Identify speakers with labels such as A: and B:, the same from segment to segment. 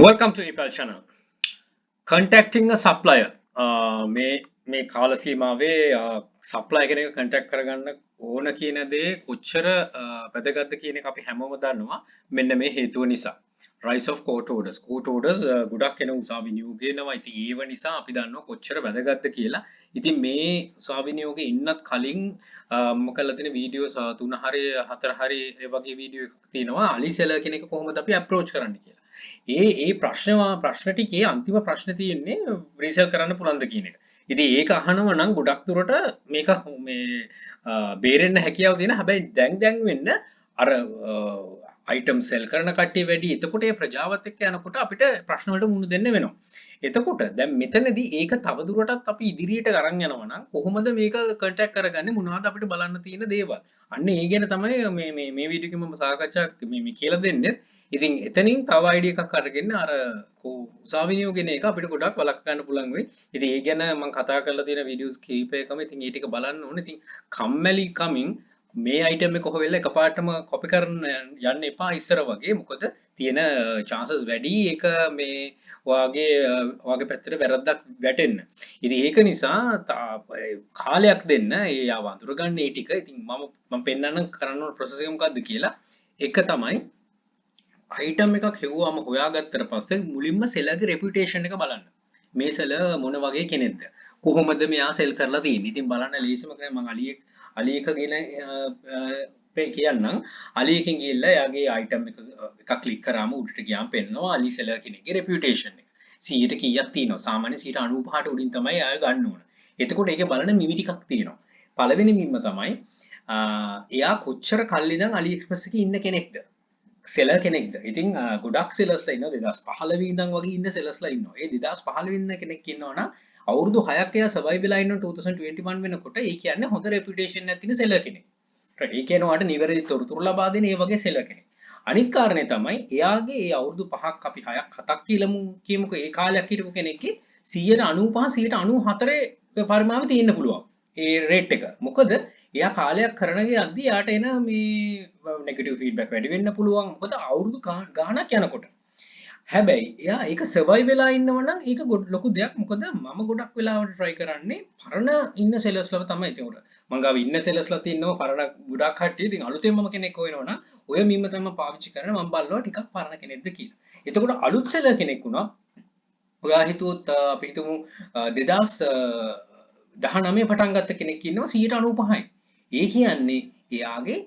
A: Welcome to Epal channel. Contacting a supplier. මේ කාල සීමාවේ supply කෙනෙක් කන්ටැක්ට් කරගන්න ඕන කියන දේ කොච්චර වැදගත්ද කියන එක අපි හැමෝම දන්නවා. මෙන්න මේ හේතුව නිසා. Rise of court orders. Court orders ගොඩක් කෙනෙක් උසාවි නියෝග කරනවා. ඉතින් ඒව නිසා අපි දන්නවා කොච්චර වැදගත්ද කියලා. ඉතින් මේ උසාවි නියෝගේ ඉන්නත් කලින් මම කරලා තියෙන වීඩියෝස් 3 හරි 4 හරි ඒ වගේ වීඩියෝ එකක් තියෙනවා. අලි සෙලර් කෙනෙක් කොහොමද අපි අප්‍රෝච් කරන්න කියලා. ඒ ප්‍රශ්න ටිකේ අන්තිම ප්‍රශ්නේ තියෙන්නේ රීසෙල් කරන්න පුළුවන්ද කියන එක. ඉතින් ඒක අහනවා නම් ගොඩක් දුරට මේක මේ බේරෙන්න හැකියාව දෙන. හැබැයි දැන් වෙන්න අර අයිටම් සෙල් කරන කට්ටිය වැඩි. එතකොට ඒ ප්‍රජාවත් එක්ක යනකොට අපිට ප්‍රශ්න වලට මුහුණ දෙන්න වෙනවා. එතකොට දැන් මෙතනදී ඒක තව දුරටත් අපි ඉදිරියට අරන් යනවා නම් කොහොමද මේක කන්ටැක්ට් කරගන්නේ, මොනවද අපිට බලන්න තියෙන දේවල්. අන්න ඒ ගැන තමයි මේ වීඩියෝ එකේ මම සාකච්ඡා මේ කියලා දෙන්නේ. ඉතින් එතනින් තව අයිඩියා එකක් අරගෙන අර උසාවි නියෝගන එක අපිට ගොඩක් වළක්ව ගන්න පුළුවන් වෙයි. ඉතින් ඒ ගැන මම කතා කරලා තියෙන වීඩියෝස් කීපයකම ඉතින් ඒ ටික බලන්න ඕනේ. ඉතින් කම්මැලි කමින් මේ අයිටම් එක කොහෙල්ල එකපාරටම කොපි කරන්න යන්න එපා ඉස්සර වගේ. මොකද තියෙන chances වැඩි ඒක මේ ඔයාගේ පැත්තට වැරද්දක් වැටෙන්න. ඉතින් ඒක නිසා කාලයක් දෙන්න ඒ ආව අඳුරගන්න ඒ ටික. ඉතින් මම පෙන්නන්න කරන්න ඕන process එක මොකද්ද කියලා. එක තමයි අයිටම් එකක් හෙව්වාම හොයාගත්තට පස්සේ මුලින්ම සෙලර්ගේ රෙපියුටේෂන් එක බලන්න. මේ සෙලර් මොන වගේ කෙනෙක්ද? කොහොමද මෙයා සෙල් කරලා තියෙන්නේ? ඉතින් බලන්න ලේසිම කරේ මම අලි එක කියන්නම්. අලි එකෙන් ගිහිල්ලා එයාගේ අයිටම් එක ක්ලික් කරාම උඩට ගියාම පෙන්නනවා අලි සෙලර් කෙනෙක්ගේ රෙපියුටේෂන් එක. 100ට කීයක් තියෙනවා? සාමාන්‍ය 95ට උඩින් තමයි ආය ගන්න ඕන. එතකොට ඒකේ බලන මිමි ටිකක් තියෙනවා. පළවෙනි මිම්ම තමයි එයා කොච්චර කල් ඉඳන් අලි එක්ස්ප්‍රස් එකේ ඉන්න කෙනෙක්ද? සෙලර් කෙනෙක්ද? ඉතින් ගොඩක් සෙලර්ස්ලා ඉන්නවා 2015 ඉඳන් වගේ ඉන්න සෙලර්ස්ලා ඉන්නවා. ඒ 2015 ඉන්න කෙනෙක් ඉන්නවනම් අවුරුදු 6ක් එයා සර්වයිව් වෙලා ඉන්න 2021 වෙනකොට ඒ කියන්නේ හොඳ රෙපියුටේෂන් එකක් තියෙන සෙලර් කෙනෙක්. රයිට්. ඒ කියන්නේ ඔයාලට නිවැරදි තොරතුරු ලබා දෙන ඒ වගේ සෙලර් කෙනෙක්. අනිත් කාරණේ තමයි එයාගේ ඒ අවුරුදු 5ක් අපි 6ක් 7ක් කියමුකෝ ඒ කාලයක් හිටපු කෙනෙක්ගේ 95 94 පරිමාණය තියෙන්න පුළුවන්. ඒ රේට් එක. මොකද එයා කාලයක් කරන යද්දී යාට එන මේ නෙගටිව් ෆීඩ්බැක් වැඩි වෙන්න පුළුවන්. මොකද අවුරුදු ගාණක් යනකොට. හැබැයි එයා ඒක සර්වයිව් වෙලා ඉන්නව නම් ඒක ලොකු දෙයක්. මොකද මම ගොඩක් වෙලාවට try කරන්නේ පරණ ඉන්න සෙලර්ස්ලව තමයි. ඒක උඩ මං ගාව ඉන්න සෙලර්ස්ලා තියෙනවා පරණ ගොඩක් කට්ටිය. ඉතින් අලුතෙන් මම කෙනෙක් හොයනවා නම් ඔය මීම තමයි පාවිච්චි කරන්නේ. මම බලනවා ටිකක් පරණ කෙනෙක්ද කියලා. එතකොට අලුත් සෙලර් කෙනෙක් වුණා ඔයා හිතුවොත් අපි හිතමු 2019 පටන් ගත්ත කෙනෙක් ඉන්නවා 95යි. ඒ කියන්නේ එයාගේ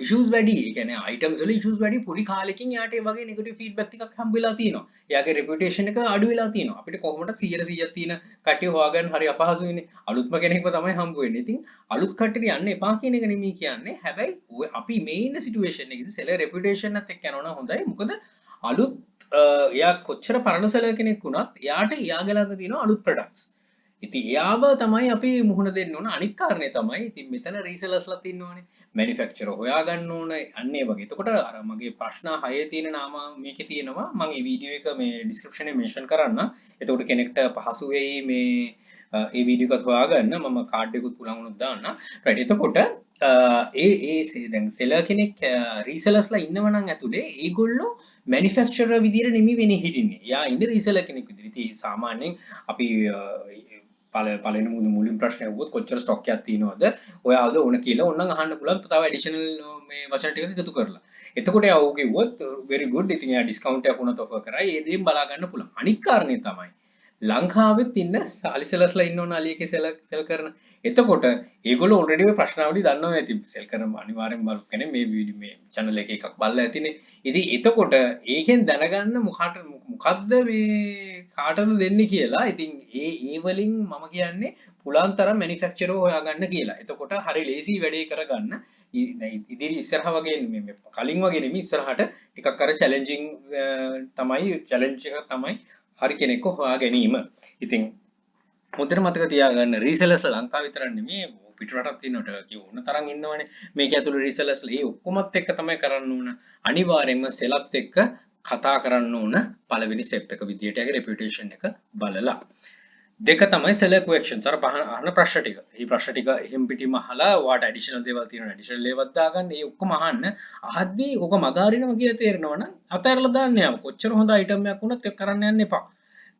A: issues වැඩි. ඒ කියන්නේ items වල issues වැඩි. පොඩි කාලෙකින් යාට ඒ වගේ negative feedback ටිකක් හම්බ වෙලා තියෙනවා. එයාගේ reputation එක අඩු වෙලා තියෙනවා. අපිට කොහොමද 100%ක් තියෙන කට්ටිය හොයාගන්න හරි අපහසු වෙන්නේ. අලුත්ම කෙනෙක්ව තමයි හම්බ වෙන්නේ. ඉතින් අලුත් කට්ටියට යන්න එපා කියන එක නෙමෙයි කියන්නේ. හැබැයි අපි මේ ඉන්න situation එකේදී seller reputation එකත් එක්ක යනවා නම් හොඳයි. මොකද අලුත් එයා කොච්චර පරණ seller කෙනෙක් වුණත් එයාට එයාගේ ළඟ තියෙන අලුත් products. ඉතින් එයාව තමයි අපි මුහුණ දෙන්න ඕන. අනිත් කාරණේ තමයි ඉතින් මෙතන රීසෙලර්ස්ලාත් ඉන්නවනේ. මැනුෆැක්චරර් හොයාගන්න ඕන අන්න ඒ වගේ. එතකොට අර මගේ ප්‍රශ්න 6 තියෙන නාම මේකේ තියෙනවා. මම මේ වීඩියෝ එක මේ ඩිස්ක්‍රිප්ෂන් එකේ මෙන්ෂන් කරන්න. එතකොට කෙනෙක්ට පහසු වෙයි මේ ඒ වීඩියෝ එකත් හොයාගන්න. මම කාඩ් එකකුත් පුළුවන් වුණොත් දාන්න. රයිට්. එතකොට දැන් සෙලර් කෙනෙක් රීසෙලර්ස්ලා ඉන්නව නම් ඇතුලේ ඒගොල්ලෝ මැනුෆැක්චරර් විදියට නෙමෙයි වෙන්නේ හිටින්නේ. යා ඉන්නේ රීසෙලර් කෙනෙක් විදියට. ඉතින් සාමාන්‍යයෙන් අපි පළවෙනි මුලින් ප්‍රශ්නය වුණොත් කොච්චර ස්ටොක් එකක් තියෙනවද ඔයාලද ඕන කියලා ඕනනම් අහන්න පුළුවන්. තව ඇඩිෂනල් මේ වචන ටිකක් එකතු කරලා. එතකොට එයා ඕක කිව්වොත් very good. ඉතින් එයා ඩිස්කවුන්ට් එකක් උනත් ඔෆර් කරයි. ඒ දේම බලා ගන්න පුළුවන්. අනිත් කාරණේ තමයි ලංකාවෙත් ඉන්න අලි සෙලර්ස්ලා ඉන්නවනේ අලියකේ සෙල් කරන. එතකොට ඒගොල්ලෝ ඔල්රෙඩි ඔය ප්‍රශ්නාවලි දන්නවා ඇති. සෙල් කරන අනිවාර්යෙන් බලු කෙනෙක් මේ වීඩියෝ මේ channel එකේ එකක් බලලා ඇතිනේ. ඉතින් එතකොට ඒකෙන් දැනගන්න මොකද්ද මේ කාටද දෙන්නේ කියලා. ඉතින් ඒ වලින් මම කියන්නේ පුලුවන් තරම් මැනුෆැක්චරර් හොයාගන්න කියලා. එතකොට හරි ලේසි වැඩේ කරගන්න. ඉදිරි ඉස්සරහ වගේ මේ කලින් වගේ නෙමෙයි ඉස්සරහට ටිකක් අර චැලෙන්ජින් තමයි චැලෙන්ජ් එක තමයි හරි කෙනෙක්ව හොයා ගැනීම. ඉතින් හොඳට මතක තියාගන්න රීසෙලර්ස් ලංකාව විතරක් නෙමෙයි පිටරටක් තියෙනට ඕන තරම් ඉන්නවනේ. මේක ඇතුළේ රීසෙලර්ස් ඒ ඔක්කොමත් එක්ක තමයි කරන්න ඕන. අනිවාර්යයෙන්ම සෙලත් එක්ක කතා කරන්න ඕන පළවෙනි ස්ටෙප් එක විදියට යාගේ රෙපියුටේෂන් එක බලලා. දෙක තමයි select questions අර අහන ප්‍රශ්න ටික. මේ ප්‍රශ්න ටික එහෙම් පිටින්ම අහලා ඔයාට additional දේවල් තියෙනවා additional දේවල් දාගන්න. ඒ ඔක්කොම අහන්න. අහද්දී ඔක මගහරිනවා කියලා තේරෙනවා නම් අතහැරලා දාන්න යාම. කොච්චර හොඳ item එකක් වුණත් ඒක කරන්න යන්න එපා.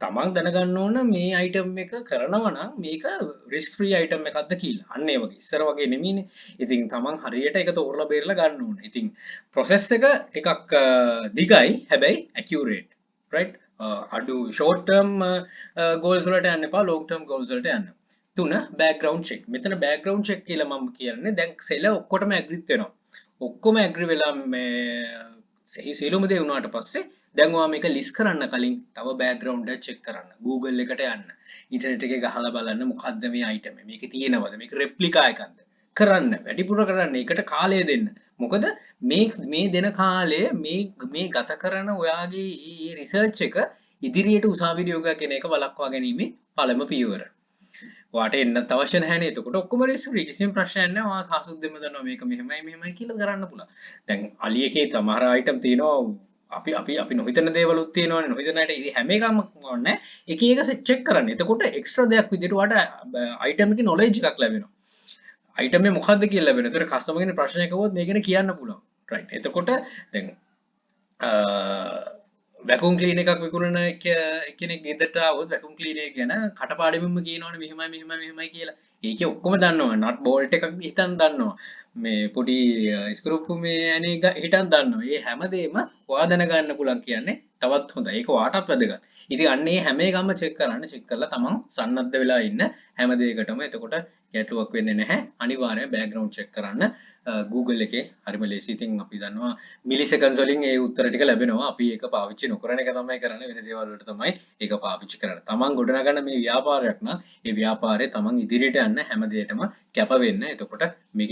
A: තමන් දැනගන්න ඕන මේ item එක කරනවා නම් මේක risk free item එකක්ද කියලා. අන්න ඒ වගේ. ඉස්සර වගේ නෙමෙයිනේ. ඉතින් තමන් හරියට ඒක තෝරලා බේරලා ගන්න ඕන. ඉතින් process එක ටිකක් දිගයි හැබැයි accurate. right? අඩු short term goals වලට යන්න එපා long term goals වලට යන්න. 3 background check. මෙතන background check කියලා මම කියන්නේ දැන් seller ඔක්කොටම agree වෙනවා. ඔක්කොම agree වෙලා මේ සියලුම දේ වුණාට පස්සේ දැන් ඔයා මේක list කරන්න කලින් තව background එක check කරන්න. Google එකට යන්න. internet එකේ ගහලා බලන්න මොකද්ද මේ item එක. මේකේ තියෙනවද? මේක replica එකක්ද? කරන්න. වැඩිපුර කරන්න. ඒකට කාලය දෙන්න. මොකද මේ දෙන කාලය මේ ගත කරන ඔයාගේ මේ රිසර්ච් එක ඉදිරියට උසාවි නියෝගයක් එන එක වළක්වා ගැනීම පළම පියවර. ඔයාට එන්නත් අවශ්‍ය නැහැ නේද? එතකොට ඔක්කොම රිස්ක් ෆ්‍රී කිසිම ප්‍රශ්නයක් නැහැ. ඔයා සාසුද්දෙම දන්නවා මේක මෙහෙමයි කියලා කරන්න පුළුවන්. දැන් අලි එකේ තමහර අයිටම් තියෙනවා අපි නොහිතන දේවලුත් තියෙනවානේ. නොහිතන අයට ඉතින් හැම එකම ඕනේ. එක එක චෙක් කරන්න. එතකොට එක්ස්ට්‍රා දෙයක් විදිහට ඔයාට අයිටම් එකේ නොලෙජ් එකක් ලැබෙනවා. අයිටම් එක මොකද්ද කියලා ලැබෙනවා. ඒතර කස්ටමර් කෙනෙක් ප්‍රශ්නයක් අහුවොත් මේක ගැන කියන්න පුළුවන්. රයිට්. එතකොට දැන් වැකුම් ක්ලීන එකක් විකුණන කෙනෙක් ගෙදරට ආවොත් වැකුම් ක්ලීනර් එක ගැන කටපාඩමින්ම කියනවනේ මෙහෙමයි කියලා. ඒකේ ඔක්කොම දන්නවා. නට් බෝල්ට් එකක් හිතන් දන්නවා. මේ පොඩි ස්ක්‍රූප් මේ අනේ හිතන් දන්නවා. මේ හැමදේම ඔයා දැනගන්න පුළුවන් කියන්නේ තවත් හොඳයි. ඒක ඔයාටත් වැදගත්. ඉතින් අන්න ඒ හැම එකම චෙක් කරන්න. චෙක් කරලා තමන් සන්නද්ධ වෙලා ඉන්න හැම දෙයකටම. එතකොට ගැටලුවක් වෙන්නේ නැහැ. අනිවාර්යයෙන් බෑග්ග්‍රවුන්ඩ් චෙක් කරන්න. Google එකේ හරිම ලේසි. ඉතින් අපි දන්නවා මිලිසෙකන්ඩ්ස් වලින් ඒ උත්තර ටික ලැබෙනවා. අපි ඒක පාවිච්චි නොකරන එක තමයි කරන්නේ. වෙන දේවල් වලට තමයි ඒක පාවිච්චි කරන්නේ. තමන් ගොඩනගන මේ ව්‍යාපාරයක් නම් ඒ ව්‍යාපාරේ තමන් ඉදිරියට යන්න හැම දෙයකටම කැප වෙන්න. එතකොට මේ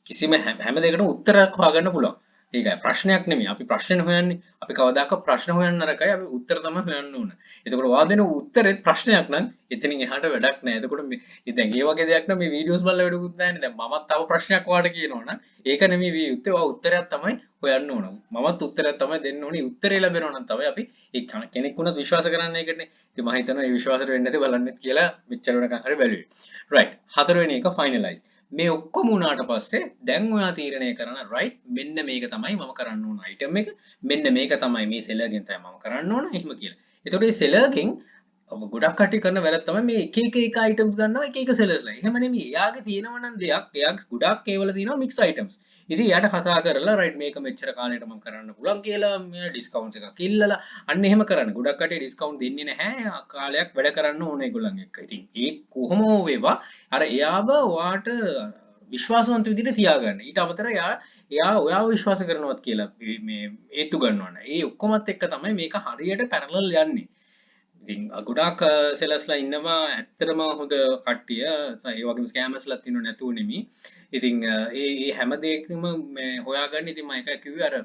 A: කිසිම හැම දෙයකටම උත්තරයක් හොයාගන්න පුළුවන්. ඒකයි ප්‍රශ්නයක් නෙමෙයි. අපි ප්‍රශ්න හොයන්නේ. අපි කවදාකවත් ප්‍රශ්න හොයන්න නරකයි. අපි උත්තර තමයි හොයන්න ඕන. එතකොට ඔයා දෙන උත්තරෙත් ප්‍රශ්නයක් නම් එතනින් එහාට වැඩක් නැහැ. එතකොට මේ දැන් ඒ වගේ දෙයක් නම් මේ වීඩියෝස් බලලා වැඩකුත් නැහැ නේ. දැන් මමත් තව ප්‍රශ්නයක් ඔයාලට කියනවනම් ඒක නෙමෙයි මේ උත්තර. ඔයා උත්තරයක් තමයි හොයන්න ඕන. මමත් උත්තරයක් තමයි දෙන්න ඕනේ. උත්තරේ ලැබෙනවා නම් තමයි අපි ඒ කෙනෙක් වුණත් විශ්වාස කරන්න ඒකනේ. ඉතින් මම හිතනවා මේ විශ්වාසයට වෙන්නේ නැති බලන්නෙත් කියලා මෙච්චර වෙනකන් හරි බැලුවේ. රයිට්. හතරවෙනි එක ෆයිනලයිස්. මේ ඔක්කොම වුණාට පස්සේ දැන් ඔයා තීරණය කරන රයිට් මෙන්න මේක තමයි මම කරන්න ඕන අයිටම් එක මෙන්න මේක තමයි මේ සෙලර්ගෙන් තමයි මම කරන්න ඕන එහෙම කියලා. එතකොට මේ සෙලර්ගෙන් ගොඩක් කට්ටිය කරන වැරද්ද තමයි මේ එක අයිටම්ස් ගන්නවා එක සෙලර්ස්ලා. එහෙම නෙමෙයි. එයාගේ තියෙනවා නම් දෙයක් එයාගේ ගොඩක් ඒවල තියෙනවා මික්ස් අයිටම්ස්. ඉතින් එයාට කතා කරලා රයිට් මේක මෙච්චර කාලෙට මම කරන්න පුළුවන් කියලා මෙයා ඩිස්කවුන්ට්ස් එකක් ඉල්ලලා අන්න එහෙම කරන්න. ගොඩක් කට්ටිය ඩිස්කවුන්ට් දෙන්නේ නැහැ. කාලයක් වැඩ කරන්න ඕන ඒගොල්ලන් එක්ක. ඉතින් ඒ කොහොම වේවා අර එයාව ඔයාට විශ්වාසවන්ත විදිහට තියාගන්න. ඊට අමතරව එයා ඔයාව විශ්වාස කරනවත් කියලා මේ හේතු ගන්නවන. ඒ ඔක්කොමත් එක්ක තමයි මේක හරියට පැරලල් යන්නේ. ඉතින් ගොඩාක් සෙලර්ස්ලා ඉන්නවා ඇත්තටම හොඳ කට්ටිය. ඒ වගේම ස්කෑමර්ස්ලා තියෙනව නැතුව නෙමෙයි. ඉතින් ඒ හැම දෙයකම මේ හොයාගන්න ඉතින් මම ඒක කිව්වේ අර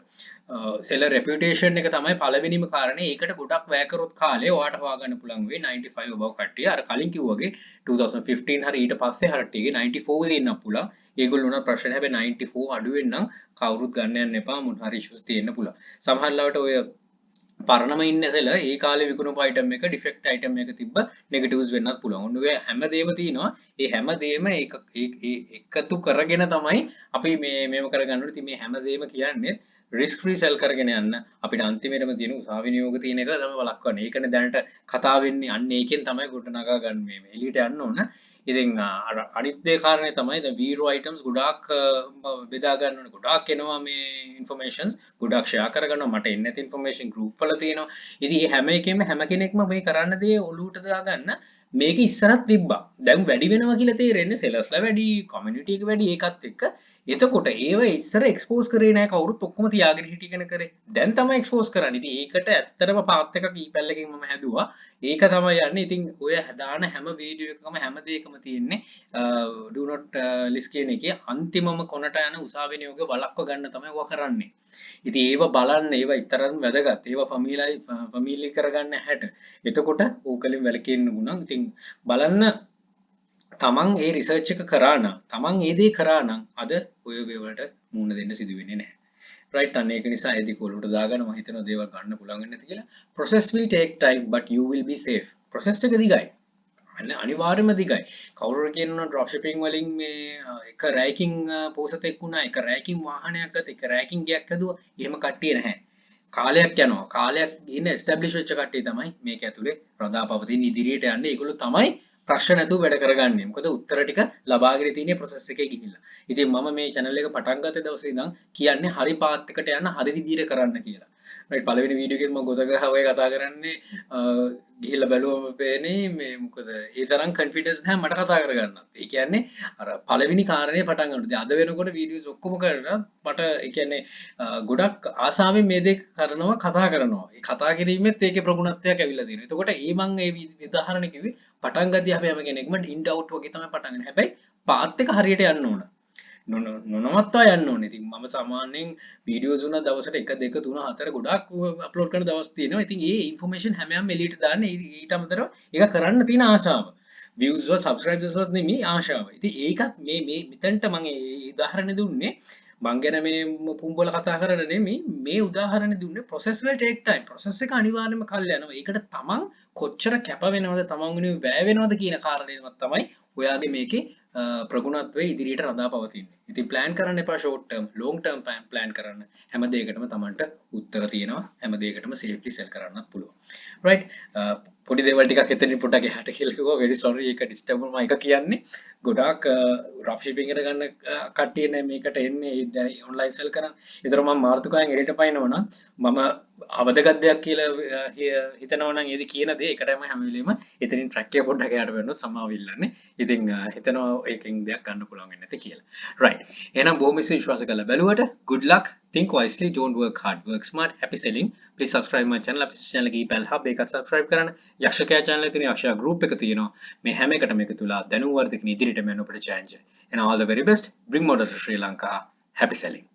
A: සෙලර් රෙපියුටේෂන් එක තමයි පළවෙනිම කාරණේ. ඒකට ගොඩක් වැය කරොත් කාලේ ඔයාට හොයාගන්න පුළුවන් වෙයි 95 above කට්ටිය. අර කලින් කිව්වාගේ 2015 හරි ඊට පස්සේ හරටිගේ 94 දෙන්න පුළුවන්. ඒගොල්ලෝ උනා ප්‍රශ්න හැබැයි 94 අඩු වෙන්නම් කවුරුත් ගන්න යන්න එපා. මොන හරි ඉෂුස් තියෙන්න පුළුවන්. සමහර ලාවට ඔය පරණම ඉන්න සෙලර් ඒ කාලේ විකුණපු අයිටම් එක ඩිෆෙක්ට් අයිටම් එක තිබ්බ නෙගටිව්ස් වෙන්නත් පුළුවන්. ඔන්න ඔය හැමදේම තියෙනවා. ඒ හැමදේම එකතු කරගෙන තමයි අපි මේව කරගන්න ඕනේ. ඉතින් මේ හැමදේම කියන්නේ රිස්ක් ෆ්‍රී සෙල් කරගෙන යන්න අපිට අන්තිමේටම තියෙන උසාවි නියෝග තියෙන එක තමයි වළක්වන්නේ. ඒකනේ දැනට කතා වෙන්නේ. අන්න ඒකෙන් තමයි ගොඩනගා ගන්න මේ එළියට යන්න ඕන. ඉතින් අනිත් දේ කාරණේ තමයි දැන් වීරෝ අයිටම්ස් ගොඩාක් බෙදා ගන්න ඕනේ. ගොඩාක් එනවා මේ ඉන්ෆර්මේෂන්ස් ගොඩාක් ෂෙයා කරගන්නවා. මට එන්නේ නැති ඉන්ෆර්මේෂන් ගෲප් වල තියෙනවා. ඉතින් මේ හැම එකෙම හැම කෙනෙක්ම මේ කරන්න දේ ඔලුවට දාගන්න මේක ඉස්සරත් තිබ්බා. දැන් වැඩි වෙනවා කියලා තේරෙන්නේ සෙලර්ස්ලා වැඩි, කමියුනිටි එක වැඩි ඒකත් එක්ක. එතකොට ඒව ඉස්සර එක්ස්පෝස් කරේ නැහැ කවුරුත් ඔක්කොම තියාගෙන හිටියගෙන කරේ. දැන් තමයි එක්ස්පෝස් කරන්නේ. ඉතින් ඒකට ඇත්තටම පාත් එකක් ඊපැල් එකකින් මම හැදුවා. ඒක තමයි යන්නේ. ඉතින් ඔය හදාන හැම වීඩියෝ එකකම හැම දෙයකම තියෙන්නේ do not list කියන එකේ අන්තිමම කොනට යන උසාවි නියෝග වළක්ව ගන්න තමයි ඔය කරන්නේ. ඉතින් ඒව බලන්න ඒව ඊතරම් වැදගත්. ඒව ෆැමිලි කරගන්න හැට. එතකොට ඕකලින් වැලකෙන්න උනන්. ඉතින් බලන්න තමන් ඒ රිසර්ච් එක කරා නම් තමන් ඒ දේ කරා නම් අද ඔය වේවලට මුහුණ දෙන්න සිදු වෙන්නේ නැහැ. right අන්න ඒක නිසා එදි කොළුට දාගෙන මම හිතනවා දේවල් ගන්න පුළුවන් වෙන්නේ නැති කියලා. process will take time but you will be safe. process එක දිගයි. අනිවාර්යයෙන්ම දිගයි. කවුරු කියනවා ඩ්‍රොප් ෂිපින් වලින් මේ එක රැයකින් පෝසතෙක් වුණා, එක රැයකින් වාහනයක් ගත්තා, එක රැයකින් ගයක් හදුවා. එහෙම කට්ටිය නැහැ. කාලයක් යනවා. කාලයක් ඉන්න එස්ටැබ්ලිෂ් වෙච්ච කට්ටිය තමයි මේක ඇතුලේ රඳා පවතින ඉදිරියට යන්නේ. ඒගොල්ලෝ තමයි ප්‍රශ්න නැතුව වැඩ කරගන්නේ. මොකද උත්තර ටික ලබාගෙන තියෙන process එකේ ගිහිල්ලා. ඉතින් මම මේ channel එක පටන් ගත්ත දවසේ ඉඳන් කියන්නේ හරි පාත් එකට යන්න හරි විදියට කරන්න කියලා. right පළවෙනි වීඩියෝ එකෙත් මම ගොතගහුවේ කතා කරන්නේ ගිහිල්ලා බැලුවම පේන්නේ මේ මොකද ඒ තරම් confidence නැහැ මට කතා කරගන්න. ඒ කියන්නේ අර පළවෙනි කාරණේ පටන් ගන්නකොට. ඉතින් අද වෙනකොට වීඩියෝස් ඔක්කොම කරලා මට ඒ කියන්නේ ගොඩක් ආසාවෙන් මේ දේ කරනවා කතා කරනවා. ඒ කතා කිරීමෙත් ඒකේ ප්‍රගුණත්වයක් ඇවිල්ලා තියෙනවා. එතකොට මං ඒ උදාහරණ කිව්වේ පටන් ගද්දී අපි හැම කෙනෙක්ම ඉන් අවුට් වගේ තමයි පටන් ගන්න. හැබැයි පාත් එක හරියට යන්න ඕන. නොනවත්වා යන්න ඕනේ. ඉතින් මම සාමාන්‍යයෙන් වීඩියෝස් උන දවසට 1 2 3 4 ගොඩක් අප්ලෝඩ් කරන දවස් තියෙනවා. ඉතින් ඒ ඉන්ෆර්මේෂන් හැමයම එළියට දාන්නේ ඊට අමතරව ඒක කරන්න තියෙන ආශාව. views වල subscribers වල නෙමෙයි ආශාව. ඉතින් ඒකත් මේ මෙතනට මම ඒ උදාහරණ දුන්නේ මං ගැන මේ පුම්බල කතා කරන්න නෙමෙයි මේ උදාහරණ දුන්නේ process will take time. process එක අනිවාර්යයෙන්ම කල් යනවා. ඒකට තමන් කොච්චර කැප වෙනවද තමන් වෙනුවෙන් වැය වෙනවද කියන කාරණේවත් තමයි ඔයාගේ මේකේ ප්‍රගුණත්වයේ ඉදිරියට රඳා පවතින්නේ. ඉතින් plan කරන්න එපා short term, long term plan කරන්න. හැම දෙයකටම තමන්ට උත්තර තියෙනවා. හැම දෙයකටම safely sell කරන්නත් පුළුවන්. right පොඩි දේවල් ටිකක් එතනින් පොඩ්ඩක් එහාට කියලා කිව්වා. very sorry ඒක disturb වුණා එක කියන්නේ. ගොඩාක් drop shipping එකට ගන්න කට්ටිය නේ මේකට එන්නේ online sell කරන්න. ඒතර මම මාර්තුකායෙන් එළියට පයින්නවා නම් මම අවදගත් දෙයක් කියලා හිතනවා නම් ඒදි කියන දේ ඒකටම හැම වෙලෙම එතනින් track එක පොඩ්ඩක් එහාට වෙන්නොත් සමාව ඉල්ලන්නේ. ඉතින් හිතනවා ඒකෙන් දෙයක් ගන්න පුළුවන් වෙන්නේ නැති කියලා. right එහෙනම් බොහොම විශ්වාස කරලා බැලුවට good luck, think wisely, don't work hard, work smart, happy selling. please subscribe my channel. අපේ channel එකේ පැල් hub එකත් subscribe කරන්න. යක්ෂකයා channel එකේ තියෙන යක්ෂයා group එක තියෙනවා. මේ හැම එකටම එකතු වෙලා දැනුම් වර්ධකන ඉදිරියට යන්න අපිට chance. and all the very best. bring model to Sri Lanka. happy selling.